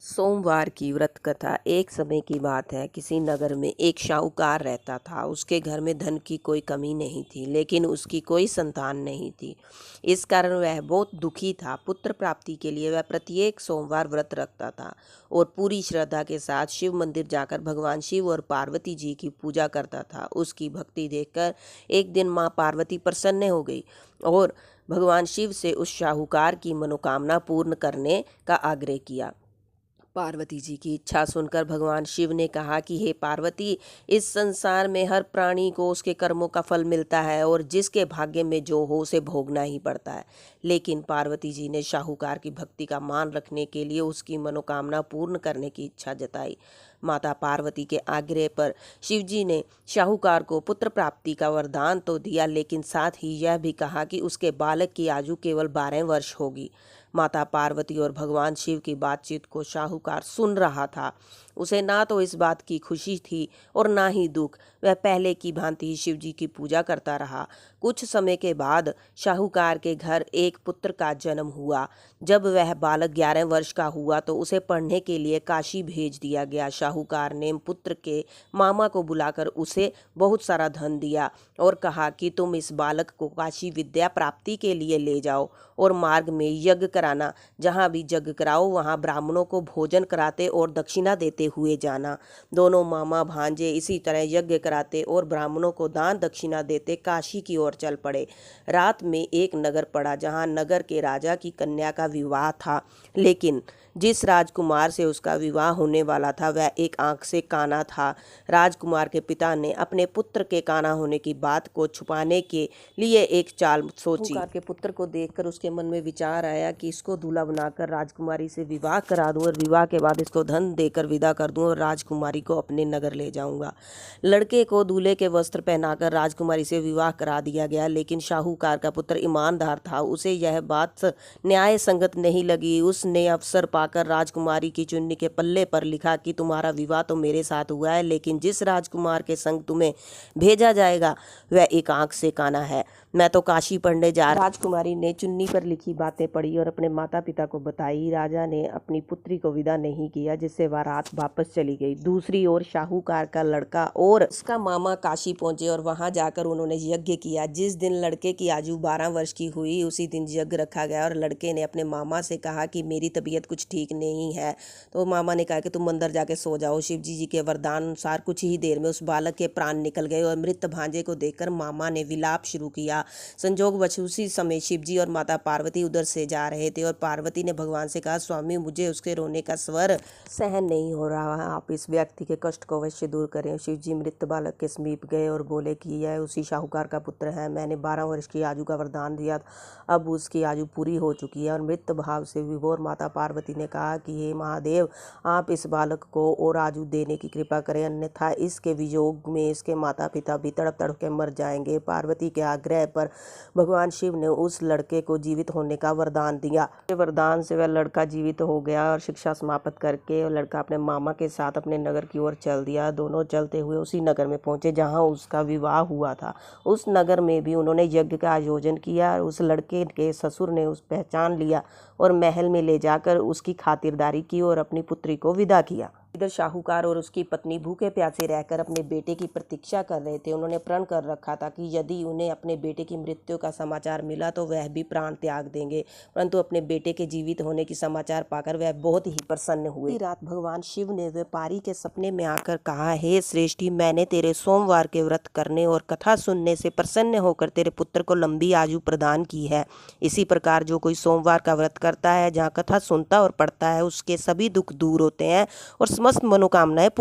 सोमवार की व्रत कथा। एक समय की बात है, किसी नगर में एक शाहूकार रहता था। उसके घर में धन की कोई कमी नहीं थी, लेकिन उसकी कोई संतान नहीं थी। इस कारण वह बहुत दुखी था। पुत्र प्राप्ति के लिए वह प्रत्येक सोमवार व्रत रखता था और पूरी श्रद्धा के साथ शिव मंदिर जाकर भगवान शिव और पार्वती जी की पूजा करता था। उसकी भक्ति देखकर एक दिन माँ पार्वती प्रसन्न हो गई और भगवान शिव से उस शाहूकार की मनोकामना पूर्ण करने का आग्रह किया। पार्वती जी की इच्छा सुनकर भगवान शिव ने कहा कि हे पार्वती, इस संसार में हर प्राणी को उसके कर्मों का फल मिलता है और जिसके भाग्य में जो हो उसे भोगना ही पड़ता है। लेकिन पार्वती जी ने शाहूकार की भक्ति का मान रखने के लिए उसकी मनोकामना पूर्ण करने की इच्छा जताई। माता पार्वती के आग्रह पर शिव जी ने शाहूकार को पुत्र प्राप्ति का वरदान तो दिया, लेकिन साथ ही यह भी कहा कि उसके बालक की आयु केवल 12 वर्ष होगी। माता पार्वती और भगवान शिव की बातचीत को शाहूकार सुन रहा था। उसे ना तो इस बात की खुशी थी और ना ही दुख। वह पहले की भांति ही शिव जी की पूजा करता रहा। कुछ समय के बाद शाहूकार के घर एक पुत्र का जन्म हुआ। जब वह बालक 11 वर्ष का हुआ तो उसे पढ़ने के लिए काशी भेज दिया गया। शाहूकार ने पुत्र के मामा को बुलाकर उसे बहुत सारा धन दिया और कहा कि तुम इस बालक को काशी विद्या प्राप्ति के लिए ले जाओ और मार्ग में यज्ञ कराना। जहाँ भी यज्ञ कराओ वहाँ ब्राह्मणों को भोजन कराते और दक्षिणा देते हुए जाना। दोनों मामा भांजे इसी तरह यज्ञ कराते और ब्राह्मणों को दान दक्षिणा देते काशी की ओर चल पड़े। रात में एक नगर पड़ा जहाँ नगर के राजा की कन्या का विवाह था, लेकिन जिस राजकुमार से उसका विवाह होने वाला था वह एक आंख से काना था। राजकुमार के पिता ने अपने पुत्र के काना होने की बात को छुपाने के लिए एक चाल सोची। शाहूकार के पुत्र को देखकर उसके मन में विचार आया कि इसको दूल्हा बनाकर राजकुमारी से विवाह करा दूं और विवाह के बाद इसको धन देकर विदा कर दूं और राजकुमारी को अपने नगर ले जाऊंगा। लड़के को दूल्हे के वस्त्र पहनाकर राजकुमारी से विवाह करा दिया गया, लेकिन शाहूकार का पुत्र ईमानदार था। उसे यह बात न्याय संगत नहीं लगी। उसने अवसर पाकर राजकुमारी की चुन्नी के पल्ले पर लिखा कि तुम्हारा विवाह तो मेरे साथ हुआ है, लेकिन जिस राजकुमार के संग तुम्हें भेजा जाएगा वह एक आंख से काना है। मैं तो काशी पढ़ने जा रहा। राजकुमारी ने चुन्नी पर लिखी बातें पढ़ी और अपने माता पिता को बताई। राजा ने अपनी पुत्री को विदा नहीं किया, जिससे वह रात वापस चली गई। दूसरी ओर शाहूकार का लड़का और उसका मामा काशी पहुंचे और वहां जाकर उन्होंने यज्ञ किया। जिस दिन लड़के की आयु 12 वर्ष की हुई उसी दिन यज्ञ रखा गया और लड़के ने अपने मामा से कहा कि मेरी तबीयत कुछ ठीक नहीं है। तो मामा ने कहा कि तुम अंदर जाके सो जाओ। शिव जी के वरदान अनुसार कुछ ही देर में उस बालक के प्राण निकल गए और मृत भांजे को देखकर मामा ने विलाप शुरू किया। संजोगवश उसी समय शिव जी और माता पार्वती उधर से जा रहे थे और पार्वती ने भगवान से कहा, स्वामी मुझे उसके रोने का स्वर सहन नहीं हो रहा, आप इस व्यक्ति के कष्ट को अवश्य दूर करें। शिव जी मृत बालक के समीप गए और बोले कि यह उसी शाहूकार का पुत्र है। मैंने 12 वर्ष की आयु का वरदान दिया, अब उसकी आयु पूरी हो चुकी है। और मृत भाव से विभोर माता पार्वती ने कहा कि हे महादेव, आप इस बालक को और आयु देने की कृपा करें, अन्यथा इसके वियोग में इसके माता पिता भी तड़प तड़प के मर जाएंगे। पार्वती के आग्रह पर भगवान शिव ने उस लड़के को जीवित होने का वरदान दिया। वरदान से वह लड़का जीवित हो गया और शिक्षा समाप्त करके लड़का अपने मामा के साथ अपने नगर की ओर चल दिया। दोनों चलते हुए उसी नगर में पहुंचे जहां उसका विवाह हुआ था। उस नगर में भी उन्होंने यज्ञ का आयोजन किया। उस लड़के के ससुर ने उस पहचान लिया और महल में ले जाकर उसकी खातिरदारी की और अपनी पुत्री को विदा किया। इधर शाहूकार और उसकी पत्नी भूखे प्यासे रहकर अपने बेटे की प्रतीक्षा कर रहे थे। उन्होंने प्रण कर रखा था कि यदि उन्हें अपने बेटे की मृत्यु का समाचार मिला तो वह भी प्राण त्याग देंगे, परंतु अपने बेटे के जीवित होने की समाचार पाकर वह बहुत ही प्रसन्न हुए। रात भगवान शिव ने व्यापारी के सपने में आकर कहा, हे श्रेष्ठी, मैंने तेरे सोमवार के व्रत करने और कथा सुनने से प्रसन्न होकर तेरे पुत्र को लंबी आयु प्रदान की है। इसी प्रकार जो कोई सोमवार का व्रत करता है, जहाँ कथा सुनता और पढ़ता है, उसके सभी दुख दूर होते हैं और समस्त मनोकामनाएं पूरी